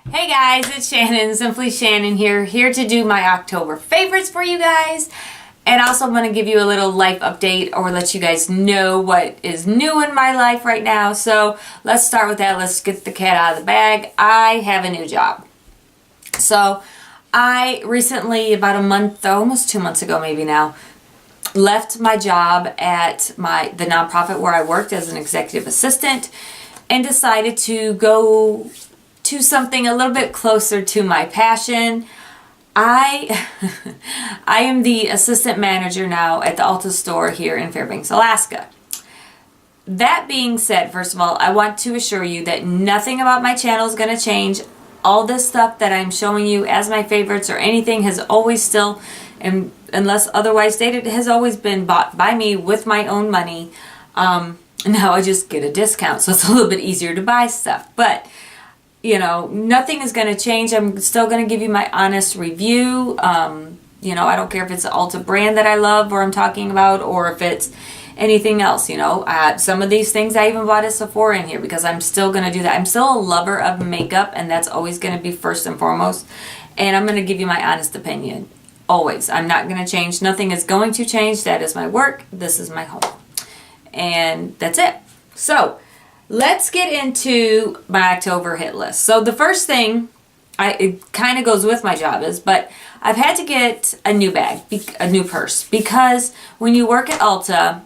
Hey guys, it's Shannon, Simply Shannon here to do my October favorites for you guys. And also I'm going to give you a little life update or let you guys know what is new in my life right now. So let's start with that. Let's get the cat out of the bag. I have a new job. So I recently, about a month, almost 2 months ago maybe now, left my job at the nonprofit where I worked as an executive assistant and decided to go to something a little bit closer to my passion. I am the assistant manager now at the Ulta store here in Fairbanks, Alaska. That being said, first of all, I want to assure you that nothing about my channel is going to change. All this stuff that I'm showing you as my favorites or anything has always still, and unless otherwise stated, has always been bought by me with my own money. Now I just get a discount, so it's a little bit easier to buy stuff. But you know, nothing is going to change. I'm still going to give you my honest review. You know, I don't care if it's an Ulta brand that I love or I'm talking about, or if it's anything else, you know. Some of these things I even bought at Sephora in here because I'm still going to do that. I'm still a lover of makeup, and that's always going to be first and foremost. And I'm going to give you my honest opinion. Always. I'm not going to change. Nothing is going to change. That is my work. This is my home. And that's it. So let's get into my October hit list. So the first thing, it kind of goes with my job but I've had to get a new bag, a new purse, because when you work at Ulta,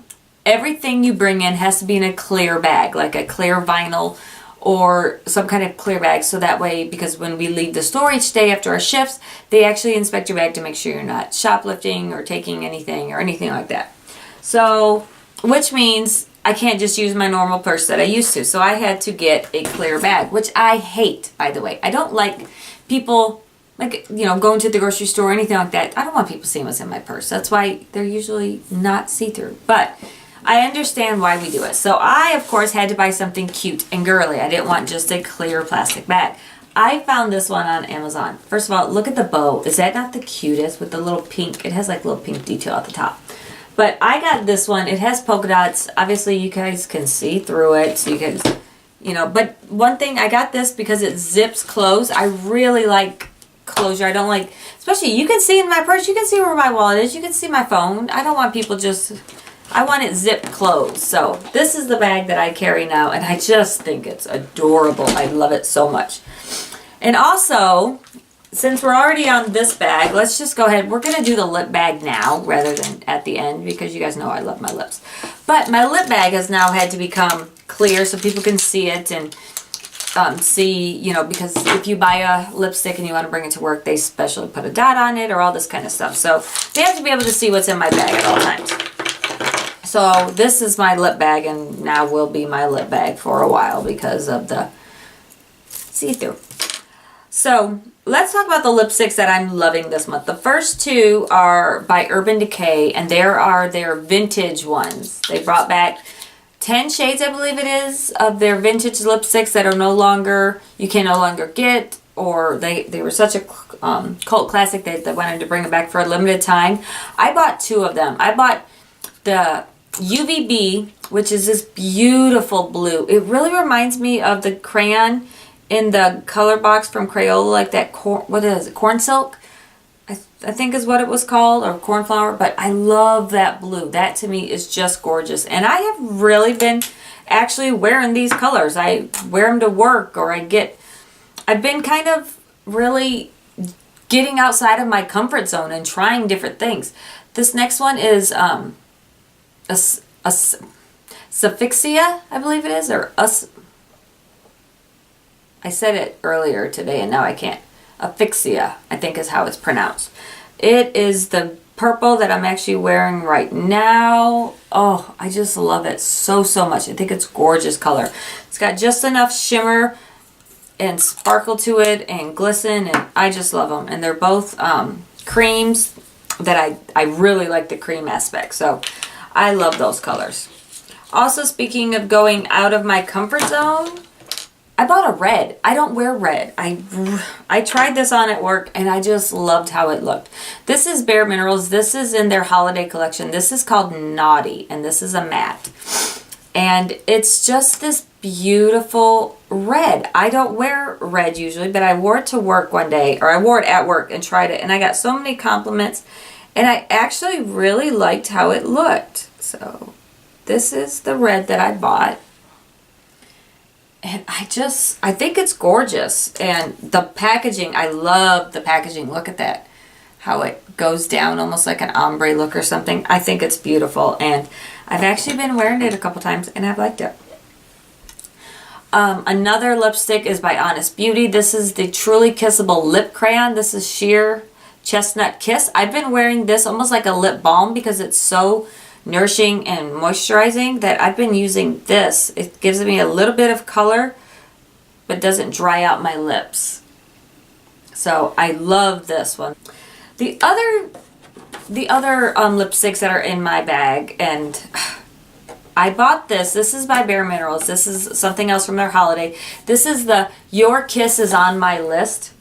everything you bring in has to be in a clear bag, like a clear vinyl or some kind of clear bag, so that way, because when we leave the store each day after our shifts, they actually inspect your bag to make sure you're not shoplifting or taking anything or anything like that. So, which means I can't just use my normal purse that I used to. So I had to get a clear bag, which I hate, by the way. I don't like people, like, you know, going to the grocery store or anything like that. I don't want people seeing what's in my purse. That's why they're usually not see-through. But I understand why we do it. So I, of course, had to buy something cute and girly. I didn't want just a clear plastic bag. I found this one on Amazon. First of all, look at the bow. Is that not the cutest with the little pink? It has like little pink detail at the top. But I got this one. It has polka dots. Obviously, you guys can see through it. So you can, you know. But one thing, I got this because it zips closed. I really like closure. I don't like, especially, you can see in my purse. You can see where my wallet is. You can see my phone. I don't want people just, I want it zipped closed. So this is the bag that I carry now. And I just think it's adorable. I love it so much. And also, since we're already on this bag, let's just go ahead. We're going to do the lip bag now rather than at the end, because you guys know I love my lips. But my lip bag has now had to become clear so people can see it and see, you know, because if you buy a lipstick and you want to bring it to work, they specially put a dot on it or all this kind of stuff. So they have to be able to see what's in my bag at all times. So this is my lip bag, and now will be my lip bag for a while because of the see-through. So let's talk about the lipsticks that I'm loving this month. The first two are by Urban Decay, and there are their vintage ones. They brought back 10 shades, I believe it is, of their vintage lipsticks that are no longer, you can no longer get, or they were such a cult classic that they wanted to bring it back for a limited time. I bought two of them. I bought the UVB, which is this beautiful blue. It really reminds me of the Crayon in the color box from Crayon, like that, what is it, corn silk? I think is what it was called, or cornflower, but I love that blue. That to me is just gorgeous. And I have really been actually wearing these colors. I wear them to work, or I've been kind of really getting outside of my comfort zone and trying different things. This next one is Asphyxia, I believe it is, or I said it earlier today and now I can't. Asphyxia, I think is how it's pronounced. It is the purple that I'm actually wearing right now. Oh, I just love it so much. I think it's a gorgeous color. It's got just enough shimmer and sparkle to it and glisten, and I just love them. And they're both creams that I really like the cream aspect. So I love those colors. Also, speaking of going out of my comfort zone, I bought a red. I don't wear red. I tried this on at work and I just loved how it looked. This is Bare Minerals. This is in their holiday collection. This is called Naughty, and this is a matte. And it's just this beautiful red. I don't wear red usually, but I wore it to work one day, or I wore it at work and tried it, and I got so many compliments, and I actually really liked how it looked. So this is the red that I bought. And I think it's gorgeous. And the packaging, I love the packaging. Look at that. How it goes down almost like an ombre look or something. I think it's beautiful. And I've actually been wearing it a couple times and I've liked it. Another lipstick is by Honest Beauty. This is the Truly Kissable Lip Crayon. This is Sheer Chestnut Kiss. I've been wearing this almost like a lip balm because it's so nourishing and moisturizing that I've been using this. It gives me a little bit of color but doesn't dry out my lips. So I love this one. The other lipsticks that are in my bag, and I bought this. This is by Bare Minerals. This is something else from their holiday. This is the Your Kiss Is On My List.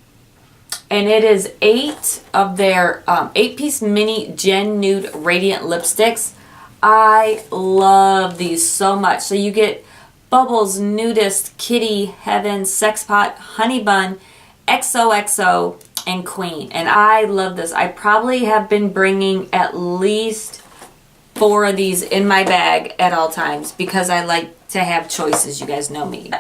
And it is 8 of their 8-piece mini Gen Nude Radiant lipsticks. I love these so much. So you get Bubbles, Nudist, Kitty, Heaven, Sex Pot, Honey Bun, XOXO, and Queen. And I love this. I probably have been bringing at least 4 of these in my bag at all times because I like to have choices. You guys know me.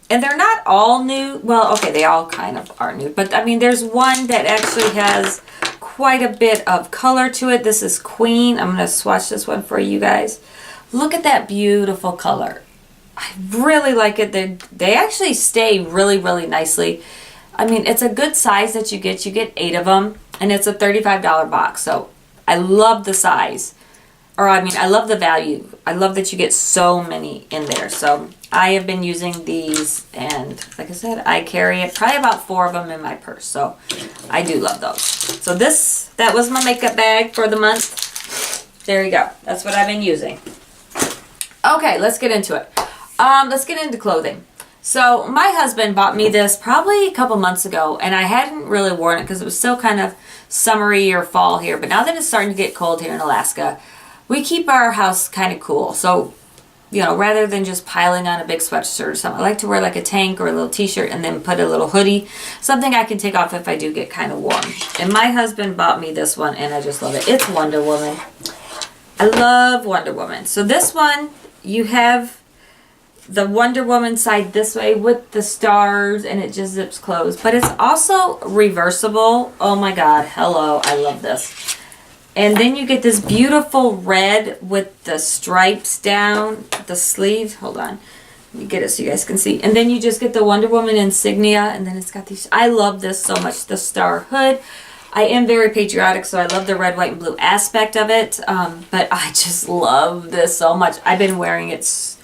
And they're not all nude. Well, okay, they all kind of are nude. But, I mean, there's one that actually has quite a bit of color to it. This is Queen. I'm going to swatch this one for you guys. Look at that beautiful color. I really like it. They actually stay really, really nicely. I mean, it's a good size that you get. You get 8 of them. And it's a $35 box. So, I love the size. Or, I mean, I love the value. I love that you get so many in there. So, I have been using these, and like I said, I carry it, probably about 4 of them in my purse, so I do love those. So that was my makeup bag for the month. There you go. That's what I've been using. Okay, let's get into it. Let's get into clothing. So my husband bought me this probably a couple months ago, and I hadn't really worn it because it was still kind of summery or fall here, but now that it's starting to get cold here in Alaska, we keep our house kind of cool. So, you know, rather than just piling on a big sweatshirt or something, I like to wear like a tank or a little t-shirt and then put a little hoodie, something I can take off if I do get kind of warm. And my husband bought me this one and I just love it. It's Wonder Woman. I love Wonder Woman. So this one, you have the Wonder Woman side this way with the stars and it just zips closed. But it's also reversible. Oh my God, hello, I love this. And then you get this beautiful red with the stripes down the sleeve. Hold on. Let me get it so you guys can see. And then you just get the Wonder Woman insignia. And then it's got these. I love this so much. The star hood. I am very patriotic, so I love the red, white, and blue aspect of it. But I just love this so much. I've been wearing it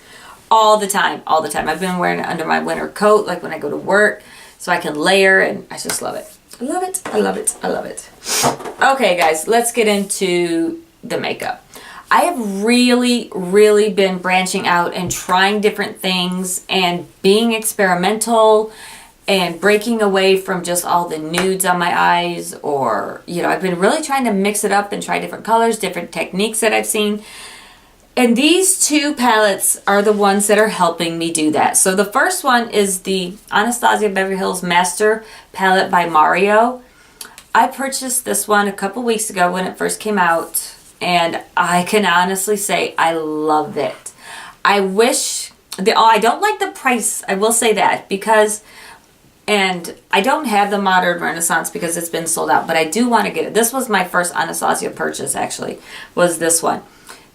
all the time. All the time. I've been wearing it under my winter coat, like when I go to work. So I can layer, and I just love it. I love it. I love it. I love it. Okay, guys, let's get into the makeup. I have really, really been branching out and trying different things and being experimental and breaking away from just all the nudes on my eyes, or, you know, I've been really trying to mix it up and try different colors, different techniques that I've seen. And these 2 palettes are the ones that are helping me do that. So the first one is the Anastasia Beverly Hills Master Palette by Mario. I purchased this one a couple weeks ago when it first came out, and I can honestly say I love it. I wish, I don't like the price, I will say that, because, and I don't have the Modern Renaissance because it's been sold out, but I do want to get it. This was my first Anastasia purchase, actually, was this one.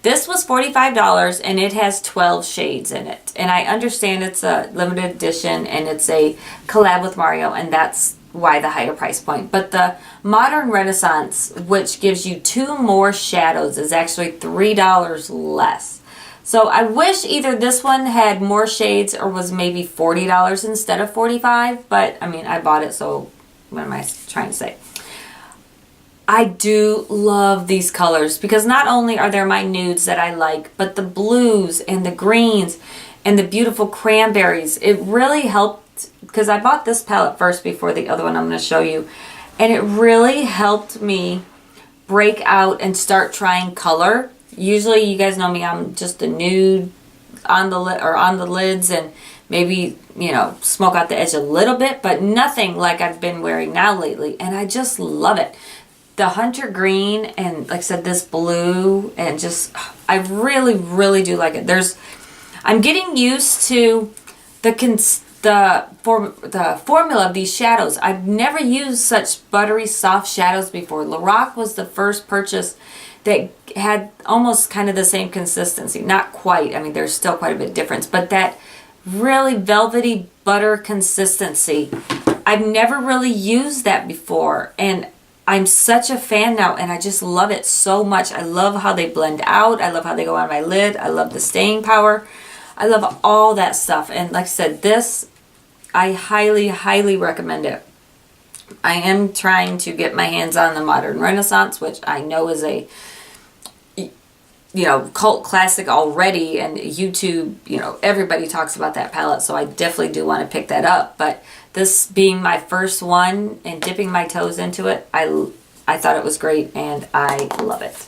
This was $45 and it has 12 shades in it. And I understand it's a limited edition and it's a collab with Mario, and that's why the higher price point. But the Modern Renaissance, which gives you 2 more shadows, is actually $3 less. So I wish either this one had more shades or was maybe $40 instead of $45. But I mean, I bought it, so what am I trying to say? I do love these colors because not only are there my nudes that I like, but the blues and the greens and the beautiful cranberries. It really helped because I bought this palette first before the other one I'm going to show you. And it really helped me break out and start trying color. Usually, you guys know me, I'm just a nude on the lid or on the lids and maybe, you know, smoke out the edge a little bit, but nothing like I've been wearing now lately. And I just love it. The hunter green and, like I said, this blue, and just, I really, really do like it. I'm getting used to the formula of these shadows. I've never used such buttery soft shadows before. Lorac was the first purchase that had almost kind of the same consistency. Not quite, I mean, there's still quite a bit of difference, but that really velvety butter consistency. I've never really used that before, and I'm such a fan now, and I just love it so much. I love how they blend out. I love how they go on my lid. I love the staying power. I love all that stuff. And like I said, this, I highly, highly recommend it. I am trying to get my hands on the Modern Renaissance, which I know is a, you know, cult classic already, and YouTube, you know, everybody talks about that palette, so I definitely do want to pick that up. But this being my first one and dipping my toes into it, I thought it was great, and I love it.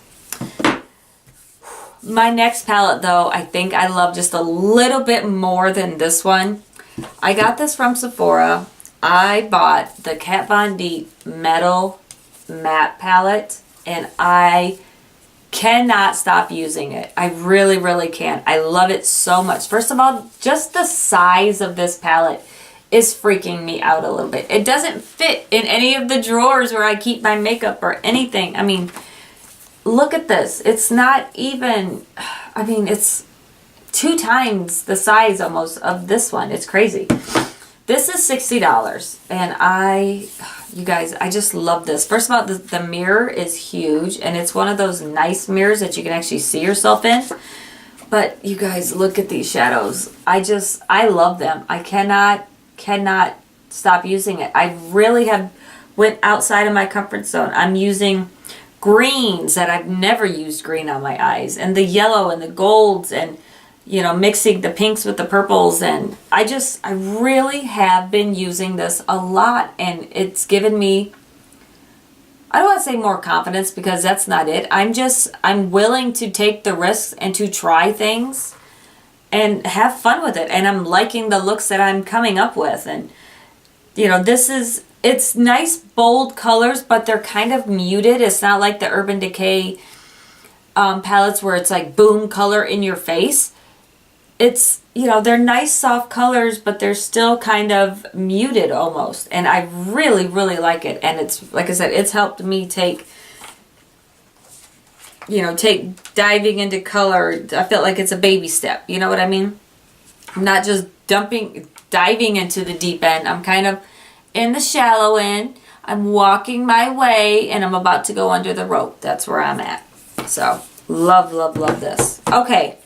My next palette, though, I think I love just a little bit more than this one. I got this from Sephora. I bought the Kat Von D Metal Matte Palette, and I cannot stop using it. I really, really can't. I love it so much. First of all, just the size of this palette is freaking me out a little bit. It doesn't fit in any of the drawers where I keep my makeup or anything. I mean, look at this. It's not even, I mean, it's 2 times the size almost of this one. It's crazy. This is $60, and you guys, I just love this. First of all, the mirror is huge, and it's one of those nice mirrors that you can actually see yourself in. But you guys, look at these shadows. I love them. I cannot stop using it. I really have went outside of my comfort zone. I'm using greens that I've never used green on my eyes, and the yellow and the golds, and, you know, mixing the pinks with the purples. And I really have been using this a lot, and it's given me, I don't want to say more confidence, because that's not it. I'm willing to take the risks and to try things and have fun with it. And I'm liking the looks that I'm coming up with. And, you know, it's nice, bold colors, but they're kind of muted. It's not like the Urban Decay palettes where it's like boom color in your face. It's, you know, they're nice soft colors, but they're still kind of muted almost. And I really, really like it. And it's, like I said, it's helped me take diving into color. I felt like it's a baby step. You know what I mean? I'm not just diving into the deep end. I'm kind of in the shallow end. I'm walking my way, and I'm about to go under the rope. That's where I'm at. So, love, love, love this. Okay.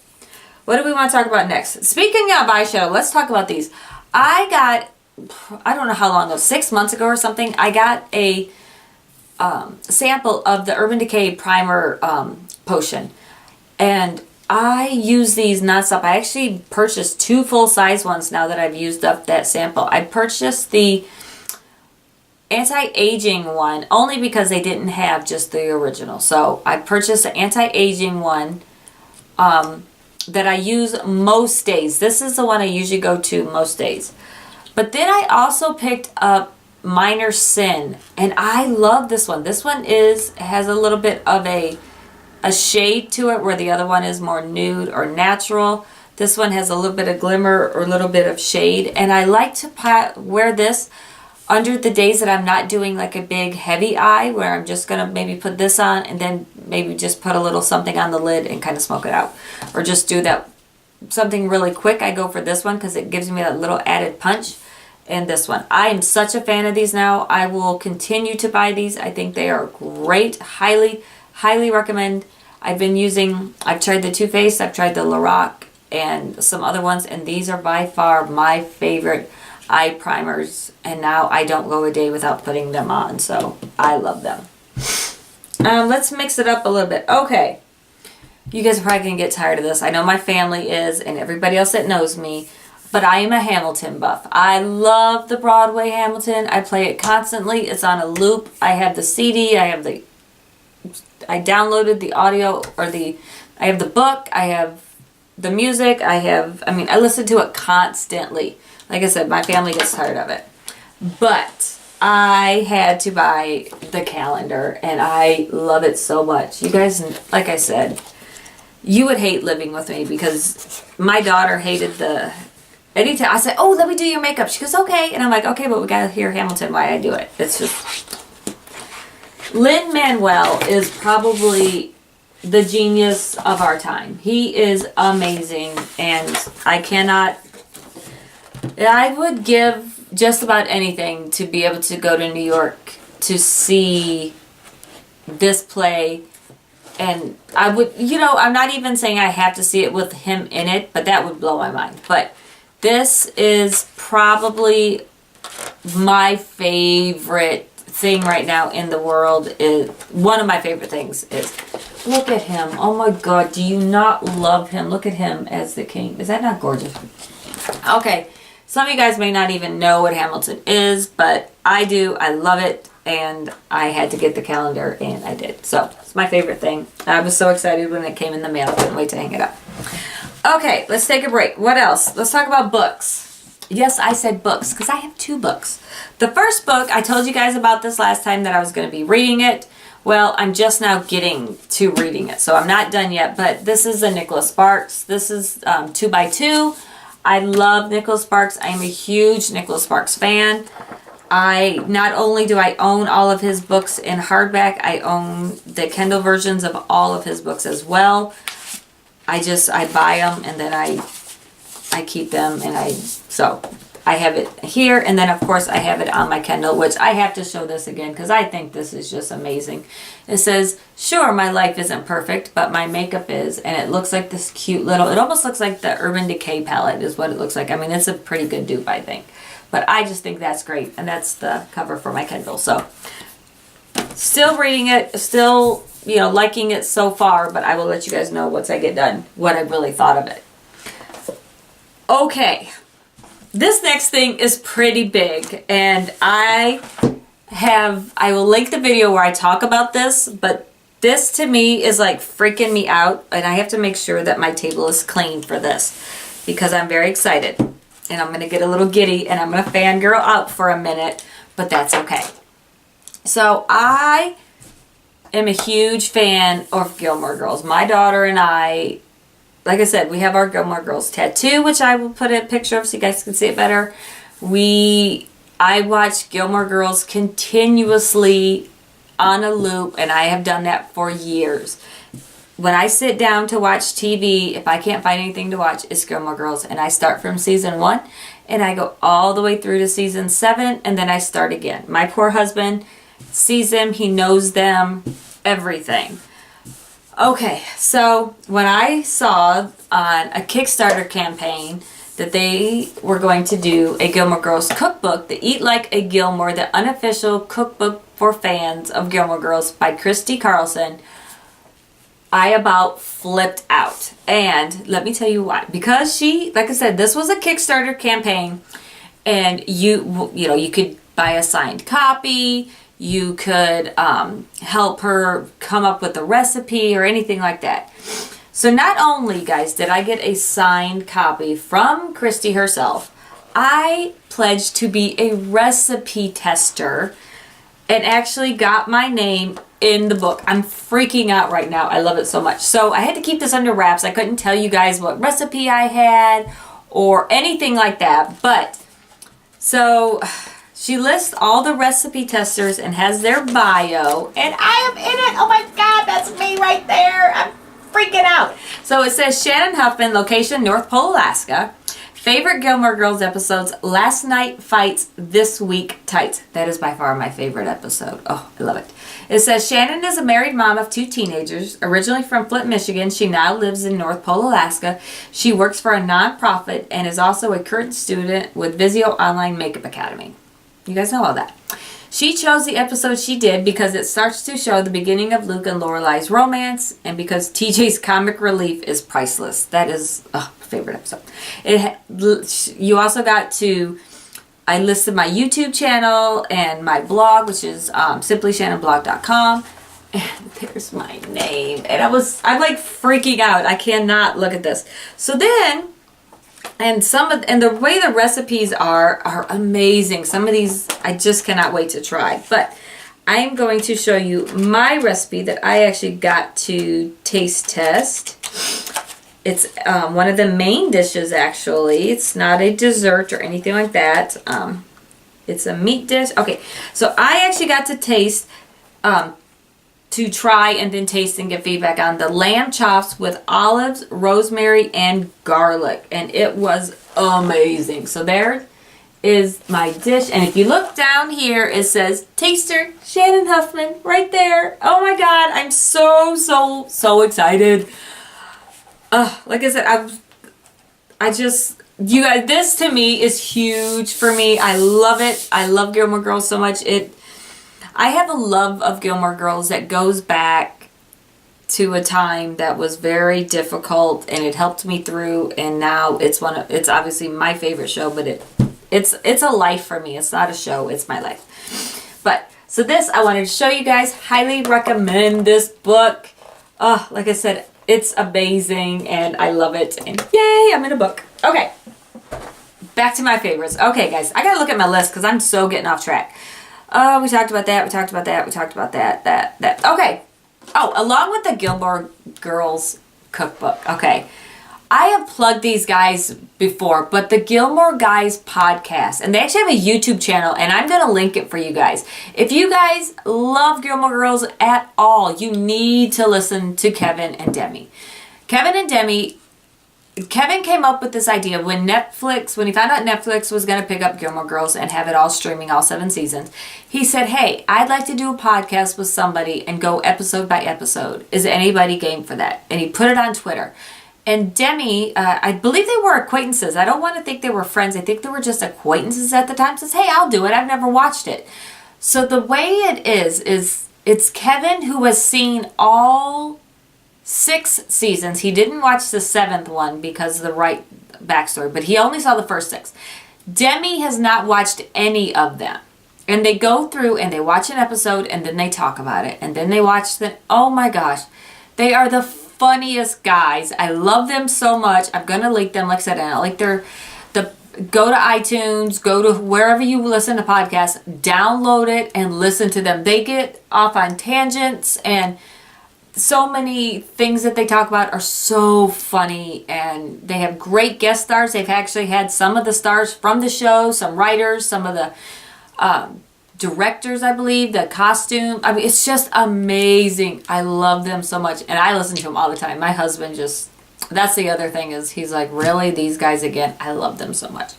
What do we want to talk about next? Speaking of eyeshadow, let's talk about these. I don't know how long ago, 6 months ago or something, I got a sample of the Urban Decay primer potion. And I use these nonstop. I actually purchased 2 full-size ones now that I've used up that sample. I purchased the anti-aging one only because they didn't have just the original. So I purchased the anti-aging one that I use most days. This is the one I usually go to most days. But then I also picked up Minor Sin, and I love this one. This one has a little bit of a shade to it, where the other one is more nude or natural. This one has a little bit of glimmer or a little bit of shade, and I like to wear this under the days that I'm not doing like a big heavy eye, where I'm just going to maybe put this on and then maybe just put a little something on the lid and kind of smoke it out. Or just do that something really quick. I go for this one because it gives me that little added punch. And this one. I am such a fan of these now. I will continue to buy these. I think they are great. Highly, highly recommend. I've tried the Too Faced, I've tried the Lorac, and some other ones. And these are by far my favorite eye primers, and now I don't go a day without putting them on, so I love them. Let's mix it up a little bit. Okay, you guys are probably gonna get tired of this. I know my family is, and everybody else that knows me, but I am a Hamilton buff. I love the Broadway Hamilton. I play it constantly. It's on a loop. I have the CD. I downloaded the audio, or I have the book. I have the music. I listen to it constantly. Like I said, my family gets tired of it. But I had to buy the calendar, and I love it so much. You guys, like I said, you would hate living with me because my daughter hated the... Anytime I said, oh, let me do your makeup, she goes, okay. And I'm like, okay, but we got to hear Hamilton why I do it. It's just... Lin-Manuel is probably the genius of our time. He is amazing, and I would give just about anything to be able to go to New York to see this play. And I would, I'm not even saying I have to see it with him in it, but that would blow my mind. But this is probably my favorite thing right now in the world. Is one of my favorite things is, look at him. Oh my God, do you not love him? Look at him as the king. Is that not gorgeous? Okay. Some of you guys may not even know what Hamilton is, but I do. I love it, and I had to get the calendar, and I did. So, it's my favorite thing. I was so excited when it came in the mail. I couldn't wait to hang it up. Okay, let's take a break. What else? Let's talk about books. Yes, I said books, because I have 2 books. The first book, I told you guys about this last time that I was going to be reading it. Well, I'm just now getting to reading it, so I'm not done yet, but this is a Nicholas Sparks. This is 2x2. I love Nicholas Sparks. I am a huge Nicholas Sparks fan. Not only do I own all of his books in hardback, I own the Kindle versions of all of his books as well. I buy them, and then I keep them, and so I have it here, and then of course I have it on my Kindle, which I have to show this again because I think this is just amazing. It says, sure, my life isn't perfect, but my makeup is, and it looks like this cute little, it almost looks like the Urban Decay palette is what it looks like. I mean, it's a pretty good dupe, I think. But I just think that's great, and that's the cover for my Kindle. So, still reading it, still, liking it so far, but I will let you guys know once I get done what I really thought of it. Okay. This next thing is pretty big, and I will link the video where I talk about this, but this to me is like freaking me out, and I have to make sure that my table is clean for this because I'm very excited, and I'm going to get a little giddy, and I'm going to fangirl out for a minute, but that's okay. So I am a huge fan of Gilmore Girls. My daughter and I, like I said, we have our Gilmore Girls tattoo, which I will put a picture of so you guys can see it better. I watch Gilmore Girls continuously on a loop, and I have done that for years. When I sit down to watch TV, if I can't find anything to watch, it's Gilmore Girls. And I start from season 1, and I go all the way through to season 7, and then I start again. My poor husband sees them. He knows them, everything. Okay, so when I saw on a Kickstarter campaign that they were going to do a Gilmore Girls cookbook, the Eat Like a Gilmore, the unofficial cookbook for fans of Gilmore Girls by Kristi Carlson, I about flipped out. And let me tell you why. Because like I said, this was a Kickstarter campaign, and you could buy a signed copy. You could help her come up with a recipe or anything like that. So not only, guys, did I get a signed copy from Kristi herself, I pledged to be a recipe tester and actually got my name in the book. I'm freaking out right now. I love it so much. So I had to keep this under wraps. I couldn't tell you guys what recipe I had or anything like that. But, so she lists all the recipe testers and has their bio, and I am in it. Oh my God, that's me right there. I'm freaking out. So it says Shannon Huffman, location North Pole, Alaska. Favorite Gilmore Girls episodes, last night fights, this week tights. That is by far my favorite episode. Oh, I love it. It says Shannon is a married mom of 2 teenagers. Originally from Flint, Michigan, she now lives in North Pole, Alaska. She works for a nonprofit and is also a current student with Vizio Online Makeup Academy. You guys know all that. She chose the episode she did because it starts to show the beginning of Luke and Lorelai's romance, and because TJ's comic relief is priceless. That is my favorite episode. You also got to, I listed my YouTube channel and my blog, which is simplyshannonblog.com. And there's my name. And I'm like freaking out. I cannot look at this. So then, and the way the recipes are amazing. Some of these I just cannot wait to try. But I'm going to show you my recipe that I actually got to taste test. It's one of the main dishes, actually. It's not a dessert or anything like that. It's a meat dish. Okay, so I actually got to taste, to try and then taste and get feedback on the lamb chops with olives, rosemary, and garlic. And it was amazing. So there is my dish. And if you look down here, it says Taster Shannon Huffman right there. Oh my God, I'm so excited. Like I said, you guys, this to me is huge for me. I love it. I love Gilmore Girls so much. I have a love of Gilmore Girls that goes back to a time that was very difficult, and it helped me through, and now it's obviously my favorite show, but it's a life for me. It's not a show, it's my life. But so this I wanted to show you guys. Highly recommend this book. Like I said, it's amazing and I love it, and yay, I'm in a book. Okay, back to my favorites. Okay guys, I gotta look at my list because I'm so getting off track. We talked about that, we talked about that, we talked about that. Okay. Oh, along with the Gilmore Girls cookbook. Okay. I have plugged these guys before, but the Gilmore Guys podcast, and they actually have a YouTube channel, and I'm going to link it for you guys. If you guys love Gilmore Girls at all, you need to listen to Kevin and Demi. Kevin came up with this idea when he found out Netflix was going to pick up Gilmore Girls and have it all streaming, all 7 seasons. He said, hey, I'd like to do a podcast with somebody and go episode by episode. Is anybody game for that? And he put it on Twitter. And Demi, I believe they were acquaintances. I don't want to think they were friends. I think they were just acquaintances at the time. Says, hey, I'll do it. I've never watched it. So the way it is it's Kevin who has seen all 6 seasons. He didn't watch the 7th one because of the right backstory, but he only saw the first 6. Demi has not watched any of them. And they go through and they watch an episode and then they talk about it. And then they watch oh my gosh. They are the funniest guys. I love them so much. I'm going to link them, like I said, and I like go to iTunes, go to wherever you listen to podcasts, download it and listen to them. They get off on tangents, and so many things that they talk about are so funny, and they have great guest stars. They've actually had some of the stars from the show, some writers, some of the directors, I believe, the costume. I mean, it's just amazing. I love them so much, and I listen to them all the time. My husband that's the other thing, is he's like, really, these guys again? I love them so much.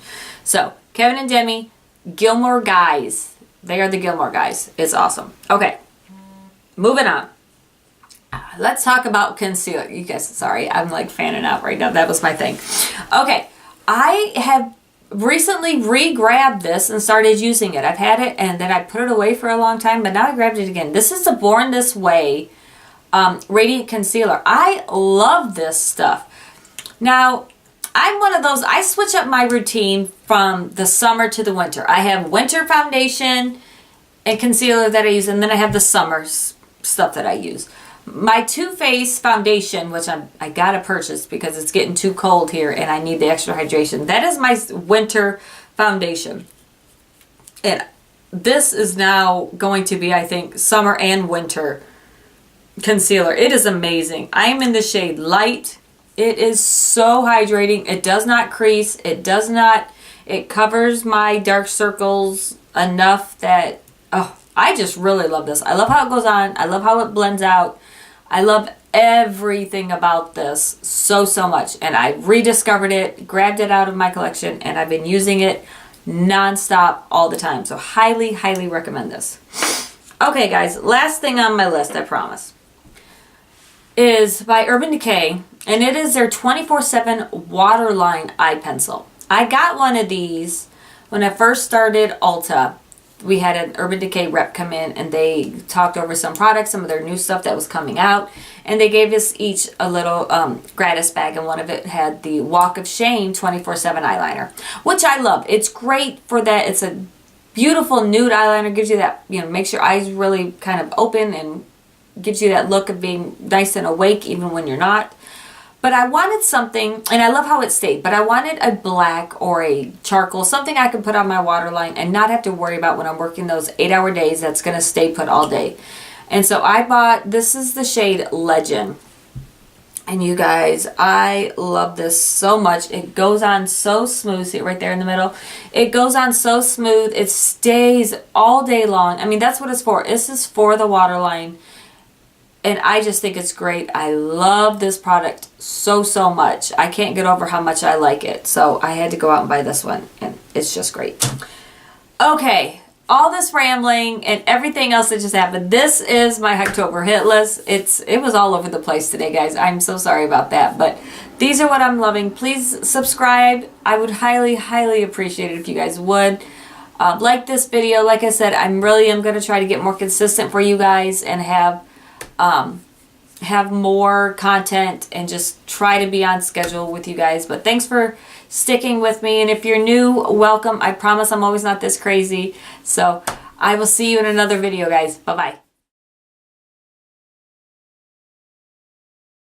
So Kevin and Demi, Gilmore Guys. They are the Gilmore Guys. It's awesome. Okay, moving on. Let's talk about concealer. You guys, sorry, I'm like fanning out right now. That was my thing. Okay, I have recently re-grabbed this and started using it. I've had it and then I put it away for a long time, but now I grabbed it again. This is the Born This Way Radiant Concealer. I love this stuff. Now, I'm one of those, I switch up my routine from the summer to the winter. I have winter foundation and concealer that I use, and then I have the summer stuff that I use. My Too Faced foundation, which I gotta purchase because it's getting too cold here and I need the extra hydration. That is my winter foundation. And this is now going to be, I think, summer and winter concealer. It is amazing. I am in the shade Light. It is so hydrating. It does not crease. It covers my dark circles enough that, I just really love this. I love how it goes on. I love how it blends out. I love everything about this so much. And I rediscovered it, grabbed it out of my collection, and I've been using it nonstop all the time. So highly, highly recommend this. Okay, guys, last thing on my list, I promise, is by Urban Decay, and it is their 24/7 Waterline Eye Pencil. I got one of these when I first started Ulta. We had an Urban Decay rep come in and they talked over some products, some of their new stuff that was coming out, and they gave us each a little gratis bag, and one of it had the Walk of Shame 24/7 eyeliner, which I love. It's great for that. It's a beautiful nude eyeliner, gives you that, makes your eyes really kind of open and gives you that look of being nice and awake even when you're not. But I wanted something, and I love how it stayed, but I wanted a black or a charcoal, something I could put on my waterline and not have to worry about when I'm working those 8-hour days that's going to stay put all day. And so I bought, this is the shade Legend. And you guys, I love this so much. It goes on so smooth. See it right there in the middle? It goes on so smooth. It stays all day long. I mean, that's what it's for. This is for the waterline. And I just think it's great. I love this product so, so much. I can't get over how much I like it. So I had to go out and buy this one. And it's just great. Okay. All this rambling and everything else that just happened. This is my October hit list. It was all over the place today, guys. I'm so sorry about that. But these are what I'm loving. Please subscribe. I would highly, highly appreciate it if you guys would. Like this video. Like I said, I really am going to try to get more consistent for you guys and have more content and just try to be on schedule with you guys. But thanks for sticking with me, and if you're new, welcome. I promise I'm always not this crazy. So I will see you in another video, guys. Bye bye.